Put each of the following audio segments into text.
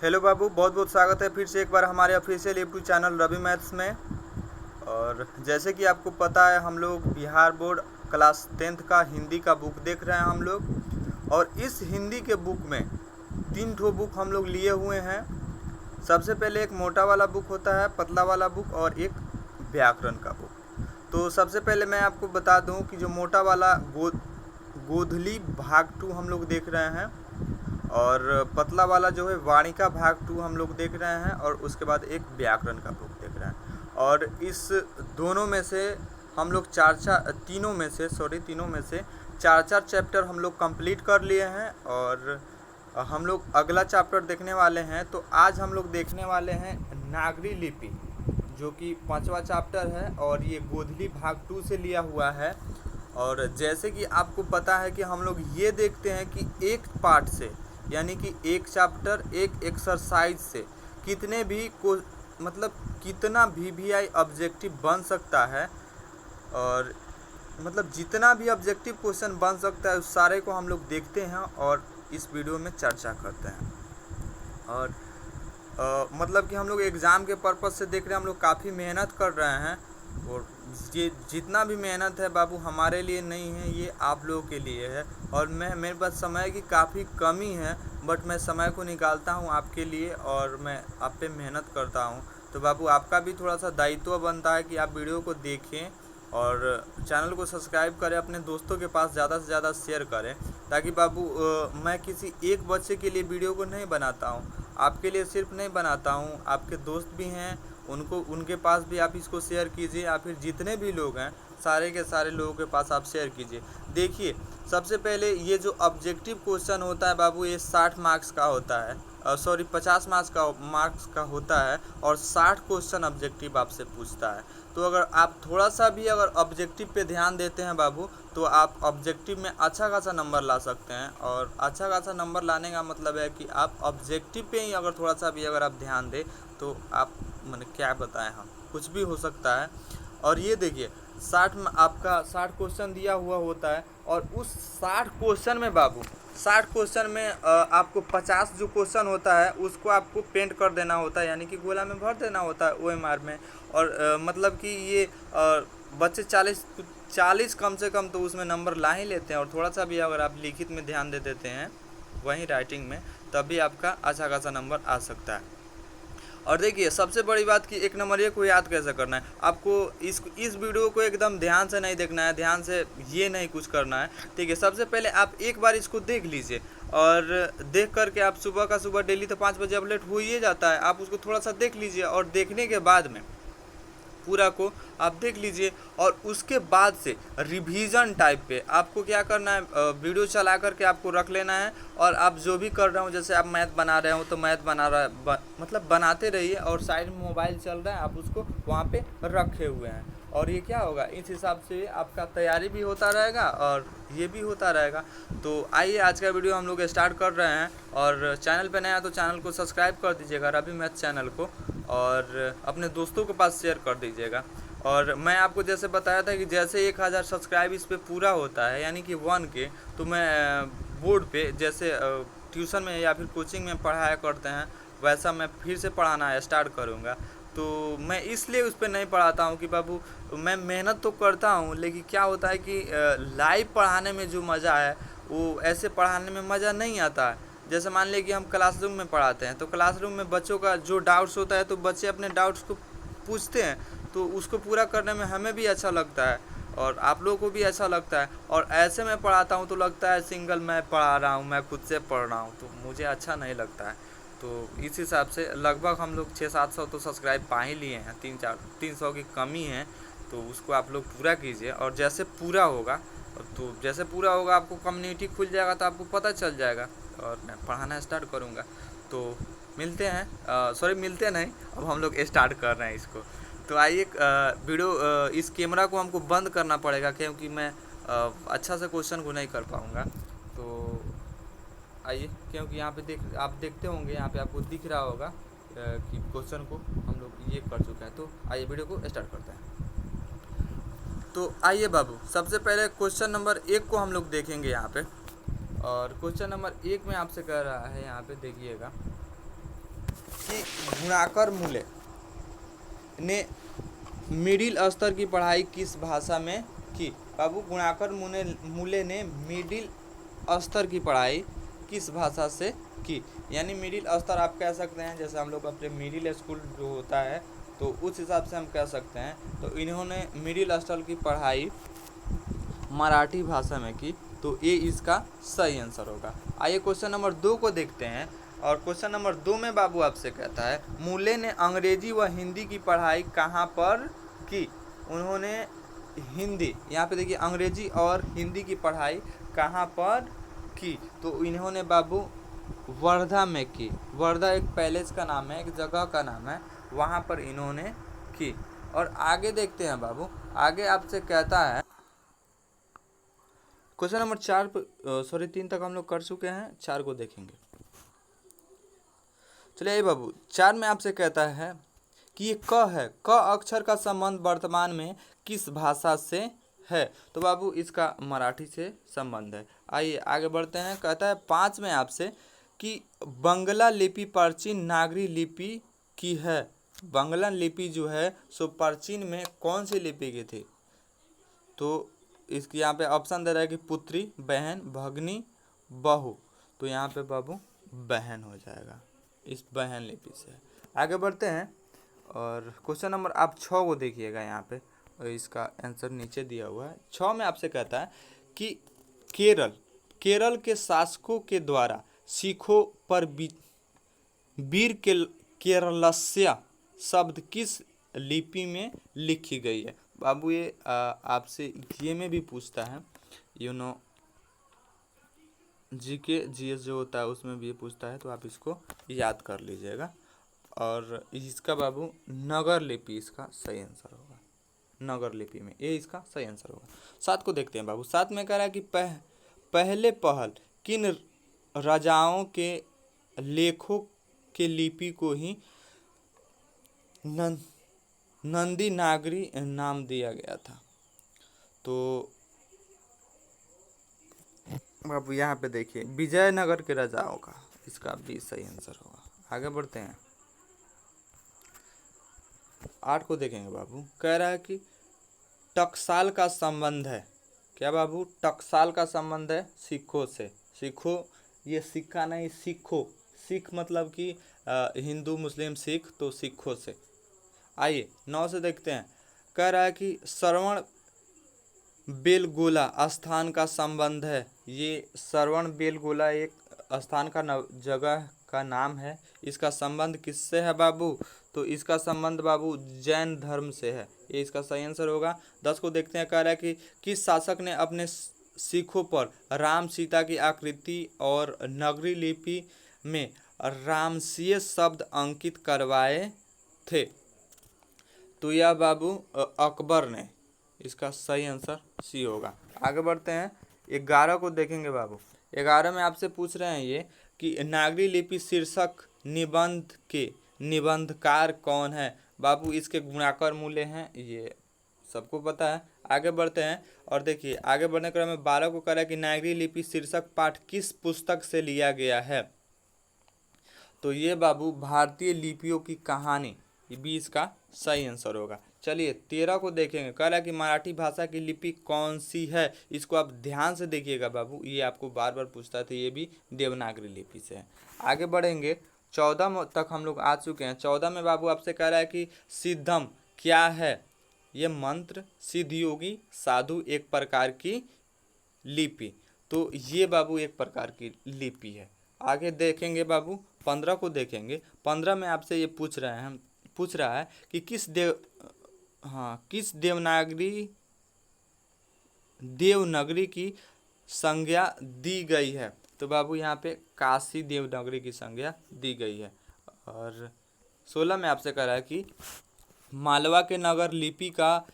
Hello बाबू, बहुत बहुत स्वागत है फिर से एक बार हमारे official YouTube channel Ravi maths में। और जैसे कि आपको पता है, हम लोग बिहार बोर्ड क्लास 10th का हिंदी का बुक देख रहे हैं हम लोग। और इस हिंदी के बुक में 3 ठो बुक हम लोग लिए हुए हैं। सबसे पहले एक मोटा वाला बुक होता है, पतला वाला बुक, और एक व्याकरण का बुक। तो सबसे पहले मैं आपको बता दूं कि जो मोटा वाला गोधली भाग 2 हम लोग देख रहे हैं, और पतला वाला जो है वाणिका भाग 2 हम लोग देख रहे हैं, और उसके बाद एक व्याकरण का बुक देख रहे हैं। और इस दोनों में से हम लोग तीनों में से चार चार चैप्टर हम लोग कंप्लीट कर लिए हैं, और हम लोग अगला चैप्टर देखने वाले हैं। तो आज हम लोग देखने वाले हैं नागरी लिपि, जो कि 5वां चैप्टर है, और ये गोधली भाग 2 से लिया हुआ है। और जैसे कि आपको पता है कि हम लोग ये देखते हैं कि एक पार्ट से, यानी कि एक चैप्टर एक एक्सरसाइज से कितने भी को मतलब कितना VVI ऑब्जेक्टिव बन सकता है, और मतलब जितना भी ऑब्जेक्टिव क्वेश्चन बन सकता है उस सारे को हम लोग देखते हैं और इस वीडियो में चर्चा करते हैं। और मतलब कि हम लोग एग्ज़ाम के पर्पज़ से देख रहे हैं, हम लोग काफ़ी मेहनत कर रहे हैं। और ये जितना भी मेहनत है बाबू हमारे लिए नहीं है, ये आप लोगों के लिए है। और मेरे पास समय की काफ़ी कमी है, बट मैं समय को निकालता हूँ आपके लिए, और मैं आप पे मेहनत करता हूँ। तो बाबू आपका भी थोड़ा सा दायित्व बनता है कि आप वीडियो को देखें और चैनल को सब्सक्राइब करें, अपने दोस्तों के पास ज़्यादा से ज़्यादा शेयर करें, ताकि बाबू मैं किसी एक बच्चे के लिए वीडियो को नहीं बनाता हूँ, आपके लिए सिर्फ नहीं बनाता हूँ, आपके दोस्त भी हैं उनके पास भी आप इसको शेयर कीजिए, या फिर जितने भी लोग हैं सारे के सारे लोगों के पास आप शेयर कीजिए। देखिए, सबसे पहले ये जो ऑब्जेक्टिव क्वेश्चन होता है बाबू, ये 60 मार्क्स का होता है, 50 मार्क्स का होता है, और 60 क्वेश्चन ऑब्जेक्टिव आपसे पूछता है। तो अगर आप थोड़ा सा भी अगर ऑब्जेक्टिव पे ध्यान देते हैं बाबू, तो आप ऑब्जेक्टिव में अच्छा खासा नंबर ला सकते हैं। और अच्छा खासा नंबर लाने का मतलब है कि आप ऑब्जेक्टिव पे ही अगर थोड़ा सा भी अगर आप ध्यान दें, तो आप मैंने क्या बताएं, हम कुछ भी हो सकता है। और ये देखिए, 60 क्वेश्चन दिया हुआ होता है, और उस 60 क्वेश्चन में बाबू 60 क्वेश्चन में आपको 50 जो क्वेश्चन होता है उसको आपको पेंट कर देना होता है, यानी कि गोला में भर देना होता है OMR में। और मतलब कि ये बच्चे 40 कम से कम तो उसमें नंबर ला ही लेते हैं। और थोड़ा सा भी अगर आप लिखित में ध्यान दे देते हैं, वहीं राइटिंग में, तभी आपका अच्छा खासा नंबर आ सकता है। और देखिए, सबसे बड़ी बात कि एक नंबरिया को याद कैसे करना है, आपको इस वीडियो को एकदम ध्यान से नहीं देखना है, ध्यान से ये नहीं कुछ करना है, ठीक है। सबसे पहले आप एक बार इसको देख लीजिए, और देख करके आप सुबह का सुबह डेली तो 5 बजे अपडेट हो ही जाता है, आप उसको थोड़ा सा देख लीजिए, और देखने के बाद में पूरा को आप देख लीजिए। और उसके बाद से रिवीजन टाइप पे आपको क्या करना है, वीडियो चला करके आपको रख लेना है। और आप जो भी कर रहे हो, जैसे आप मैथ बना रहे हो तो मैथ मतलब बनाते रहिए, और साइड में मोबाइल चल रहा है आप उसको वहाँ पे रखे हुए हैं। और ये क्या होगा, इस हिसाब से आपका तैयारी भी होता रहेगा और ये भी होता रहेगा। तो आइए, आज का वीडियो हम लोग स्टार्ट कर रहे हैं। और चैनल पे नया तो चैनल को सब्सक्राइब कर दीजिएगा, रवि मैथ चैनल को, और अपने दोस्तों के पास शेयर कर दीजिएगा। और मैं आपको जैसे बताया था कि जैसे 1000 सब्सक्राइब इस पर पूरा होता है, यानी कि 1K, तो मैं बोर्ड पे जैसे ट्यूशन में या फिर कोचिंग में पढ़ाया करते हैं, वैसा मैं फिर से पढ़ाना स्टार्ट करूँगा। तो मैं इसलिए उस पर नहीं पढ़ाता हूँ कि बाबू मैं मेहनत तो करता हूँ, लेकिन क्या होता है कि लाइव पढ़ाने में जो मज़ा है वो ऐसे पढ़ाने में मज़ा नहीं आता है। जैसे मान लीजिए कि हम क्लासरूम में पढ़ाते हैं, तो क्लासरूम में बच्चों का जो डाउट्स होता है, तो बच्चे अपने डाउट्स को पूछते हैं, तो उसको पूरा करने में हमें भी अच्छा लगता है और आप लोगों को भी अच्छा लगता है। और ऐसे में पढ़ाता हूँ तो लगता है सिंगल मैं पढ़ा रहा हूँ, मैं खुद से पढ़ रहा हूँ, तो मुझे अच्छा नहीं लगता है। तो इस हिसाब से लगभग हम लोग 600-700 तो सब्सक्राइब पा ही लिए हैं, 300 की कमी है, तो उसको आप लोग पूरा कीजिए। और जैसे पूरा होगा आपको कम्युनिटी खुल जाएगा, तो आपको पता चल जाएगा, और मैं पढ़ाना स्टार्ट करूँगा। तो मिलते हैं, मिलते नहीं, अब हम लोग स्टार्ट कर रहे हैं इसको। तो आइए, वीडियो इस कैमरा को हमको बंद करना पड़ेगा, क्योंकि मैं अच्छा से क्वेश्चन को नहीं कर पाऊँगा। तो आइए, क्योंकि यहाँ पे आप देखते होंगे, यहाँ पे आपको दिख रहा होगा कि क्वेश्चन को हम लोग ये कर चुके हैं। तो आइए वीडियो को स्टार्ट करते हैं। तो आइए बाबू, सबसे पहले क्वेश्चन नंबर 1 को हम लोग देखेंगे यहाँ पे। और क्वेश्चन नंबर 1 में आपसे कह रहा है, यहाँ पे देखिएगा, कि गुणाकर मूल्य ने मिडिल स्तर की पढ़ाई किस भाषा में की। बाबू गुणाकर मूल्य ने मिडिल स्तर की पढ़ाई किस भाषा से की। यानी मिडिल स्तर आप कह सकते हैं, जैसे हम लोग अपने मिडिल स्कूल जो होता है तो उस हिसाब से हम कह सकते हैं। तो इन्होंने मिडिल स्तर की पढ़ाई मराठी भाषा में की, तो ये इसका सही आंसर होगा। आइए क्वेश्चन नंबर 2 को देखते हैं। और क्वेश्चन नंबर 2 में बाबू आपसे कहता है, मूल्य ने अंग्रेजी व हिंदी की पढ़ाई कहाँ पर की। उन्होंने हिंदी, यहाँ पे देखिए अंग्रेजी और हिंदी की पढ़ाई कहाँ पर की। तो इन्होंने बाबू वर्धा में की। वर्धा एक पैलेस का नाम है, एक जगह का नाम है, वहाँ पर इन्होंने की। और आगे देखते हैं बाबू, आगे आपसे कहता है क्वेश्चन नंबर 3 तक हम लोग कर चुके हैं, 4 को देखेंगे। चलिए बाबू 4 में आपसे कहता है कि ये क है, क अक्षर का संबंध वर्तमान में किस भाषा से है। तो बाबू इसका मराठी से संबंध है। आइए आगे बढ़ते हैं। कहता है 5 में आपसे कि बंगला लिपि प्राचीन नागरी लिपि की है। बंगला लिपि जो है सो प्राचीन में कौन सी लिपि की थी। तो इसकी यहाँ पे ऑप्शन दे रहा है कि पुत्री, बहन, भगनी, बहू। तो यहाँ पे बाबू बहन हो जाएगा, इस बहन लिपि से। आगे बढ़ते हैं और क्वेश्चन नंबर आप 6 को देखिएगा यहाँ पे, और इसका आंसर नीचे दिया हुआ है। 6 में आपसे कहता है कि केरल के शासकों के द्वारा सिखों पर वीर केरलस्य शब्द किस लिपि में लिखी गई है। बाबू ये आपसे ये में भी पूछता है, जीएस जो होता है उसमें भी ये पूछता है, तो आप इसको याद कर लीजिएगा। और इसका बाबू नगर लिपि इसका सही आंसर होगा। नगर लिपि में ये इसका सही आंसर होगा। 7 को देखते हैं बाबू। 7 में कह रहा है कि पहले पहल किन राजाओं के लेखों के लिपि को ही नंदी नागरी नाम दिया गया था। तो बाबू यहाँ पे देखिए विजयनगर के राजाओं का, इसका भी सही आंसर होगा। आगे बढ़ते हैं, 8 को देखेंगे बाबू। कह रहा है कि टकसाल का संबंध है। क्या बाबू, टकसाल का संबंध है सिखों से। सिखों, ये सिक्का नहीं, सिखों, सिख मतलब कि हिंदू मुस्लिम सिख, तो सिखों से। आइए 9 से देखते हैं। कह रहा है कि श्रवण बेलगोला स्थान का संबंध है। ये श्रवण बेलगोला एक स्थान का जगह का नाम है। इसका संबंध किससे है बाबू। तो इसका संबंध बाबू जैन धर्म से है। ये इसका सही आंसर होगा। 10 को देखते हैं। कह रहा है कि किस शासक ने अपने सिखों पर राम सीता की आकृति और नगरी लिपि में रामसीय शब्द अंकित करवाए थे। तो यह बाबू अकबर ने, इसका सही आंसर सी होगा। आगे बढ़ते हैं, 11 को देखेंगे बाबू। 11 में आपसे पूछ रहे हैं ये कि नागरी लिपि शीर्षक निबंध के निबंधकार कौन है। बाबू इसके गुणाकर मूल्य हैं, ये सबको पता है। आगे बढ़ते हैं और देखिए आगे बढ़ने के क्रम में 12 को कह रहा है कि नागरी लिपि शीर्षक पाठ किस पुस्तक से लिया गया है। तो ये बाबू भारतीय लिपियों की कहानी, ये भी इसका सही आंसर होगा। चलिए 13 को देखेंगे। कह रहा है कि मराठी भाषा की लिपि कौन सी है। इसको आप ध्यान से देखिएगा बाबू, ये आपको बार बार पूछता था। ये भी देवनागरी लिपि से है। आगे बढ़ेंगे, 14 तक हम लोग आ चुके हैं। 14 में बाबू आपसे कह रहा है कि सिद्धम क्या है। ये मंत्र, सिद्धयोगी, साधु, एक प्रकार की लिपि। तो ये बाबू एक प्रकार की लिपि है। आगे देखेंगे बाबू, 15 को देखेंगे। 15 में आपसे ये पूछ रहा है कि किस देवनागरी की संज्ञा दी गई है। तो बाबू यहाँ पे काशी देवनागरी की संज्ञा दी गई है। और 16 में आपसे कह रहा है कि मालवा के नगर लिपि का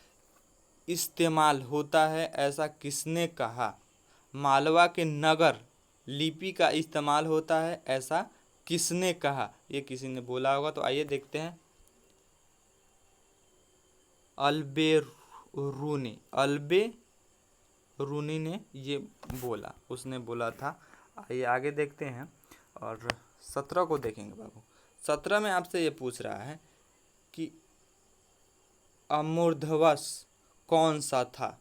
इस्तेमाल होता है, ऐसा किसने कहा। मालवा के नगर लिपि का इस्तेमाल होता है, ऐसा किसने कहा। ये किसी ने बोला होगा। तो आइए देखते हैं। अल्बेरूनी ने ये बोला, उसने बोला था। आइए आगे देखते हैं और 17 को देखेंगे बाबू। 17 में आपसे ये पूछ रहा है कि अमूर्ध्वस कौन सा था,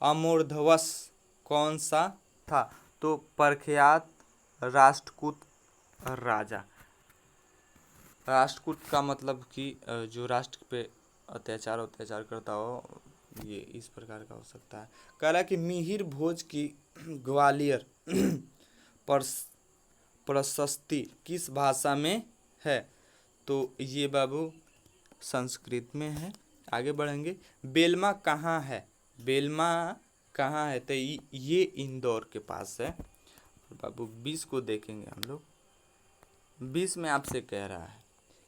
अमूर्ध्वस कौन सा था। तो प्रख्यात राष्ट्रकूट राजा। राष्ट्रकूट का मतलब कि जो राष्ट्र पे अत्याचार करता हो, ये इस प्रकार का हो सकता है। कह रहा है कि मिहिर भोज की ग्वालियर प्रशस्ति किस भाषा में है। तो ये बाबू संस्कृत में है। आगे बढ़ेंगे। बेलमा कहाँ है, बेलमा कहाँ है। तो ये इंदौर के पास है। बाबू 20 को देखेंगे हम लोग। 20 में आपसे कह रहा है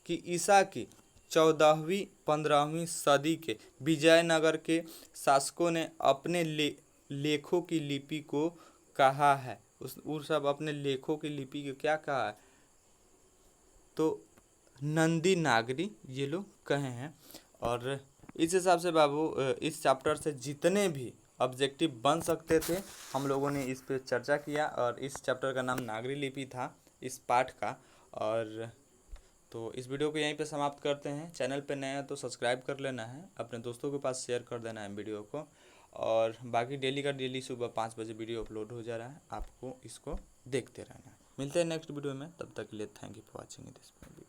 कि ईसा की 14वीं 15वीं सदी के विजयनगर के शासकों ने अपने लेखों की लिपि को कहा है। उस सब अपने लेखों की लिपि को क्या कहा है। तो नंदी नागरी ये लोग कहे हैं। और इस हिसाब से बाबू इस चैप्टर से जितने भी ऑब्जेक्टिव बन सकते थे हम लोगों ने इस पे चर्चा किया। और इस चैप्टर का नाम नागरी लिपि था इस पाठ का। और तो इस वीडियो को यहीं पे समाप्त करते हैं। चैनल पे नए हैं तो सब्सक्राइब कर लेना है, अपने दोस्तों के पास शेयर कर देना है वीडियो को। और बाकी डेली का डेली सुबह 5 बजे वीडियो अपलोड हो जा रहा है, आपको इसको देखते रहना है। मिलते हैं नेक्स्ट वीडियो में, तब तक के लिए thank you for watching this video.